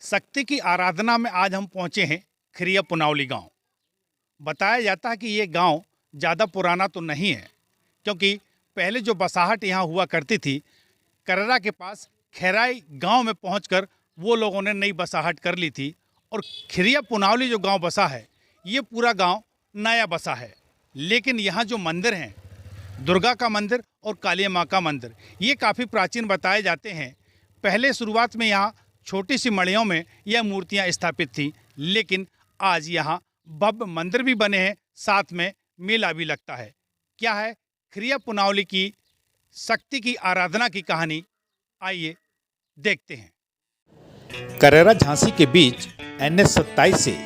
शक्ति की आराधना में आज हम पहुंचे हैं खिरिया पुनावली गांव। बताया जाता है कि ये गांव ज़्यादा पुराना तो नहीं है, क्योंकि पहले जो बसाहट यहाँ हुआ करती थी, कररा के पास खैराई गांव में पहुंचकर वो लोगों ने नई बसाहट कर ली थी। और खिरिया पुनावली जो गांव बसा है, ये पूरा गांव नया बसा है। लेकिन यहाँ जो मंदिर हैं, दुर्गा का मंदिर और काली माँ का मंदिर, ये काफ़ी प्राचीन बताए जाते हैं। पहले शुरुआत में यहाँ छोटी सी मड़ियों में यह मूर्तियाँ स्थापित थीं, लेकिन आज यहाँ भव्य मंदिर भी बने हैं, साथ में मेला भी लगता है। क्या है खिरिया पुनावली की शक्ति की आराधना की कहानी, आइए देखते हैं। कररा झांसी के बीच NH 27 से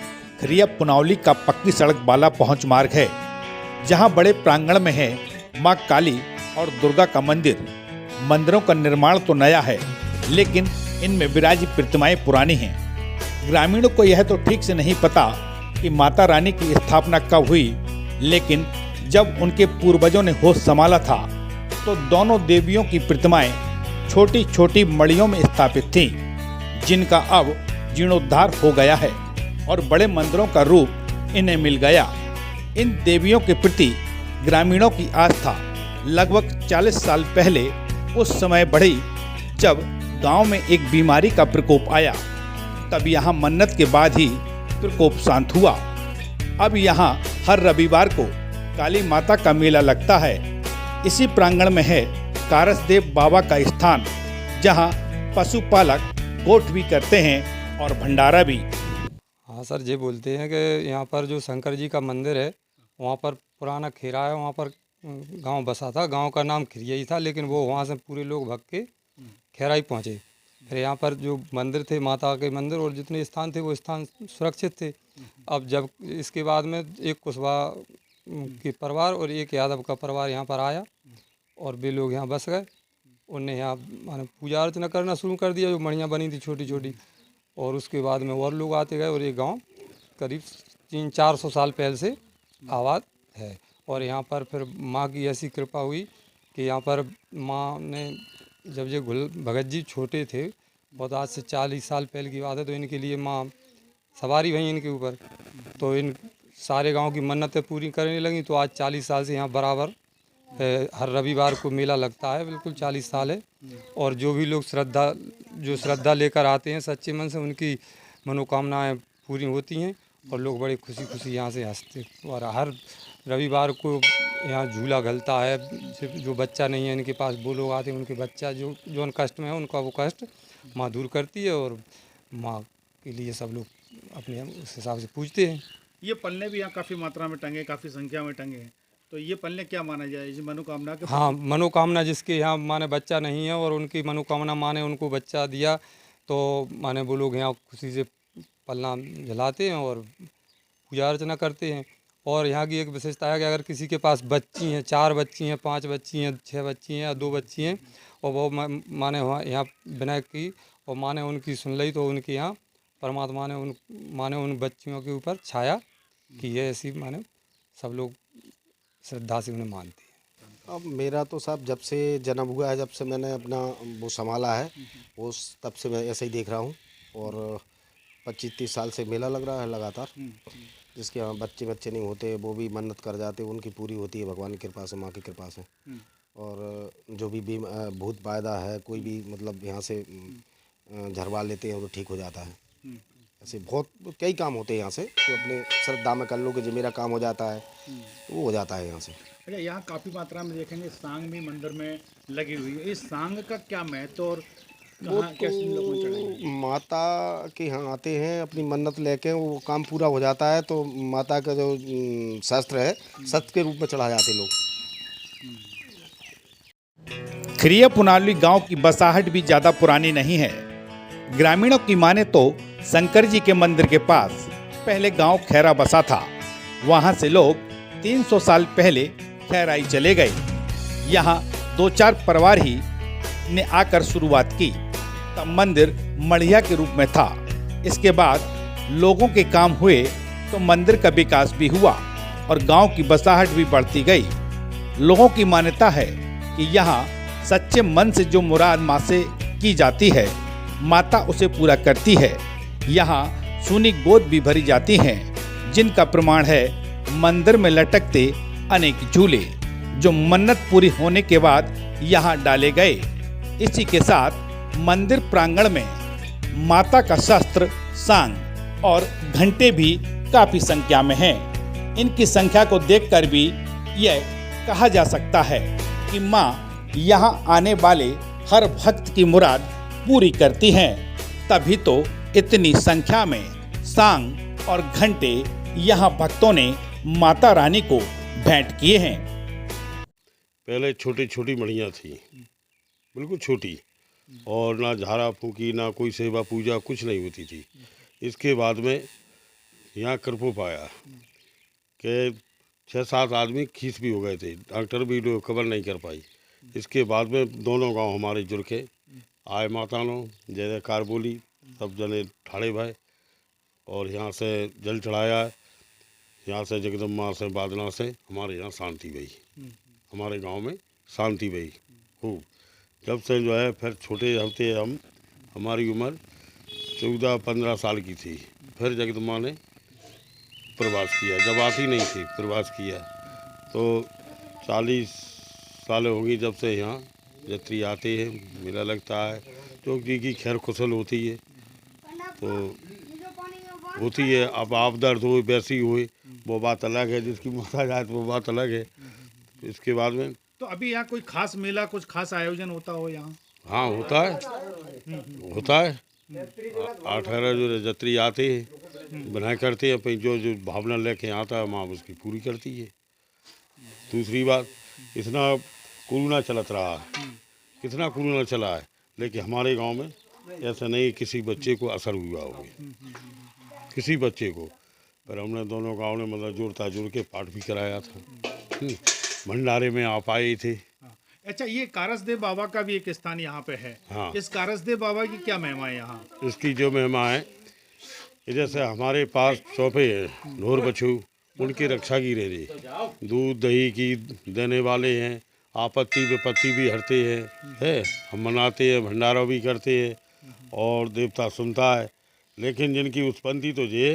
खिरिया पुनावली का पक्की सड़क वाला पहुंच मार्ग है, जहां बड़े प्रांगण में है मां काली और दुर्गा का मंदिर। मंदिरों का निर्माण तो नया है, लेकिन इनमें विराजी प्रतिमाएं पुरानी हैं। ग्रामीणों को यह तो ठीक से नहीं पता कि माता रानी की स्थापना कब हुई, लेकिन जब उनके पूर्वजों ने होश संभाला था तो दोनों देवियों की प्रतिमाएं छोटी छोटी मड़ियों में स्थापित थीं, जिनका अब जीर्णोद्धार हो गया है और बड़े मंदिरों का रूप इन्हें मिल गया। इन देवियों के प्रति ग्रामीणों की आस्था लगभग 40 साल पहले उस समय बढ़ी जब गांव में एक बीमारी का प्रकोप आया। तब यहाँ मन्नत के बाद ही प्रकोप शांत हुआ। अब यहाँ हर रविवार को काली माता का मेला लगता है। इसी प्रांगण में है कारसदेव बाबा का स्थान, जहाँ पशुपालक गोठ भी करते हैं और भंडारा भी। हाँ सर, ये बोलते हैं कि यहाँ पर जो शंकर जी का मंदिर है, वहाँ पर पुराना खेरा है, वहाँ पर गांव बसा था। गांव का नाम खिरिया ही था, लेकिन वो वहाँ से पूरे लोग भाग के खैराई पहुँचे। फिर यहाँ पर जो मंदिर थे, माता के मंदिर और जितने स्थान थे, वो स्थान सुरक्षित थे। अब जब इसके बाद में एक कुशवाहा के परिवार और एक यादव का परिवार यहाँ पर आया और वे लोग यहाँ बस गए। उनने यहाँ माने पूजा अर्चना करना शुरू कर दिया, जो मड़ियाँ बनी थी छोटी छोटी। और उसके बाद में और लोग आते गए और ये गांव करीब 300-400 साल पहले से आबाद है। और यहाँ पर फिर माँ की ऐसी कृपा हुई कि यहाँ पर माँ ने, जब ये भगत जी छोटे थे, बहुत आज से 40 साल पहले की बात है, तो इनके लिए माँ सवारी भई इनके ऊपर। तो इन सारे गांव की मन्नतें पूरी करने लगी। तो आज 40 साल से यहाँ बराबर हर रविवार को मेला लगता है, बिल्कुल 40 साल है। और जो भी लोग श्रद्धा लेकर आते हैं सच्चे मन से, उनकी मनोकामनाएं पूरी होती हैं और लोग बड़े खुशी खुशी यहाँ से हंसते। और हर रविवार को यहाँ झूला घलता है। सिर्फ जो बच्चा नहीं है इनके पास, वो लोग आते हैं, उनके बच्चा जो उन कष्ट में है, उनका वो कष्ट माँ दूर करती है। और माँ के लिए सब लोग अपने उस हिसाब से पूजते हैं। ये पल्ले भी यहाँ काफ़ी मात्रा में टंगे, काफ़ी संख्या में टंगे हैं, तो ये पल्ले क्या माना जाए? इस मनोकामना के? हाँ, मनोकामना जिसके यहाँ माने बच्चा नहीं है और उनकी मनोकामना माने उनको बच्चा दिया, तो माने वो लोग यहाँ खुशी से पलना जलाते हैं और पूजा अर्चना करते हैं। और यहाँ की एक विशेषता है कि अगर किसी के पास बच्ची हैं, 4 बच्ची हैं, 5 बच्ची हैं, 6 बच्ची हैं या 2 बच्ची हैं, और वो माने वहाँ यहाँ विनायक की और माने उनकी सुन ली, तो उनके यहाँ परमात्मा ने उन बच्चियों के ऊपर छाया कि ये ऐसी माने सब लोग श्रद्धा से उन्हें मानते हैं। अब मेरा तो साहब जब से जन्म हुआ है, जब से मैंने अपना वो संभाला है, वो तब से मैं ऐसे ही देख रहा हूँ। और 25-30 साल से मेला लग रहा है लगातार। जिसके यहाँ बच्चे नहीं होते, वो भी मन्नत कर जाते, उनकी पूरी होती है भगवान की कृपा से, माँ की कृपा से। और जो भी भूत बायदा है, कोई भी मतलब यहाँ से झरवा लेते हैं, वो ठीक हो जाता है। ऐसे बहुत कई काम होते हैं यहाँ से, तो अपने श्रद्धा में कर लो कि जो मेरा काम हो जाता है, तो वो हो जाता है यहाँ से। अच्छा, यहाँ काफ़ी मात्रा में देखेंगे सांग भी मंदिर में लगी हुई है। इस सांग का क्या महत्व और वो तो माता के यहाँ आते हैं अपनी मन्नत लेके, वो काम पूरा हो जाता है तो माता का जो शस्त्र है, शस्त्र के रूप में चढ़ा जाते लोग। खिरिया पुनावली गांव की बसाहट भी ज़्यादा पुरानी नहीं है। ग्रामीणों की माने तो शंकर जी के मंदिर के पास पहले गांव खैरा बसा था। वहां से लोग 300 साल पहले खैराई चले गए। यहाँ 2-4 परिवार ही ने आकर शुरुआत की। तब मंदिर मढ़िया के रूप में था। इसके बाद लोगों के काम हुए तो मंदिर का विकास भी हुआ और गांव की बसाहट भी बढ़ती गई। लोगों की मान्यता है कि यहाँ सच्चे मन से जो मुराद माँ से की जाती है, माता उसे पूरा करती है। यहाँ सूनी गोद भी भरी जाती हैं, जिनका प्रमाण है मंदिर में लटकते अनेक झूले जो मन्नत पूरी होने के बाद यहाँ डाले गए। इसी के साथ मंदिर प्रांगण में माता का शस्त्र, सांग और घंटे भी काफी संख्या में हैं। इनकी संख्या को देखकर भी यह कहा जा सकता है कि माँ यहाँ आने वाले हर भक्त की मुराद पूरी करती हैं। तभी तो इतनी संख्या में सांग और घंटे यहाँ भक्तों ने माता रानी को भेंट किए हैं। पहले छोटी छोटी मड़ियाँ थी, बिल्कुल छोटी, और ना झाड़ा फूकी ना कोई सेवा पूजा कुछ नहीं होती थी। इसके बाद में यहाँ कृपो पाया कि 6-7 आदमी खींच भी हो गए थे, डॉक्टर भी कवर नहीं कर पाई। इसके बाद में दोनों गांव हमारे जुड़ के आए, मातानो जय जयकार बोली, सब जने ठाड़े भाई, और यहाँ से जल चढ़ाया। यहाँ से जगदम्बा से बादना से हमारे यहाँ शांति भई, हमारे गांव में शांति भई खूब। जब से जो है फिर छोटे हफ्ते हम, हमारी उम्र 14-15 साल की थी, फिर जगदम्बा ने प्रवास किया। जब आती नहीं थी प्रवास किया तो 40 साल होंगी जब से यहाँ यात्री आते हैं, मेला लगता है, जो जी की खैर खुशल होती है तो होती है। अब आप दर्द हुए वैसी हुई वो बात अलग है, जिसकी माता जाए तो वो बात अलग है। इसके बाद में तो अभी यहाँ कोई खास मेला, कुछ खास आयोजन होता हो यहाँ? हाँ होता है, होता है। 18 जो यात्री आते हैं बनाए करते हैं, अपनी जो जो भावना लेके आता है माँ उसकी पूरी करती है। दूसरी बात, इतना कोरोना चलत रहा है, कितना कोरोना चला है, लेकिन हमारे गांव में ऐसा नहीं किसी बच्चे को असर हुआ हो, किसी बच्चे को। पर हमने दोनों गांव ने मतलब जोड़ता जोड़ के पाठ भी कराया था। भंडारे में आप आए थे। अच्छा, ये कारसदेव बाबा का भी एक स्थान यहाँ पे है। हाँ। इस कारसदेव बाबा की क्या महिमा है यहाँ? इसकी जो महिमा है, जैसे हमारे पास चौपे हैं, ढोर बछू, उनकी रक्षा की रह रही, दूध दही की देने वाले हैं, आपत्ति विपत्ति भी हरते हैं, हम मनाते हैं, भंडारा भी करते हैं और देवता सुनता है। लेकिन जिनकी उत्पत्ति तो ये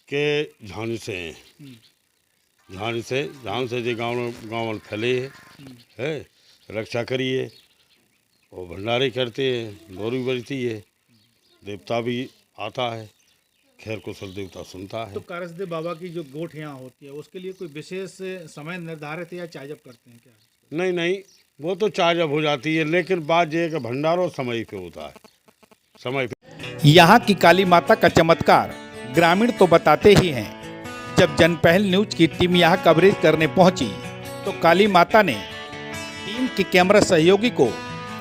के झांझ से हैं, झांझ से जो गाँव फैले है, रक्षा करिए और भंडारे करते हैं, दौरी बजती है, देवता भी आता है, खैर कुशल देवता सुनता है। तो कारसदेव बाबा की जो गोठ यहाँ होती है उसके लिए कोई विशेष समय निर्धारित है या चार्जअप करते हैं क्या? नहीं नहीं, वो तो चार्जअप हो जाती है, लेकिन बात ये है कि भंडारो समय पे होता है, समय पे। यहाँ की काली माता का चमत्कार ग्रामीण तो बताते ही हैं। जब जनपहल न्यूज की टीम यहाँ कवरेज करने पहुंची तो काली माता ने टीम के कैमरा सहयोगी को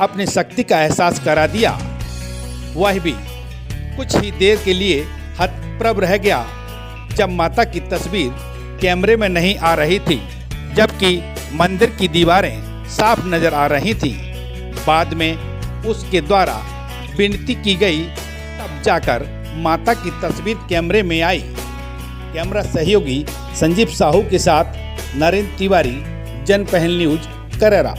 अपनी शक्ति का एहसास करा दिया। वह भी कुछ ही देर के लिए हतप्रभ रह गया जब माता की तस्वीर कैमरे में नहीं आ रही थी, जबकि मंदिर की दीवारें साफ नजर आ रही थी। बाद में उसके द्वारा विनती की गई, तब जाकर माता की तस्वीर कैमरे में आई। कैमरा सहयोगी संजीव साहू के साथ नरेंद्र तिवारी, जनपहल न्यूज, करेरा।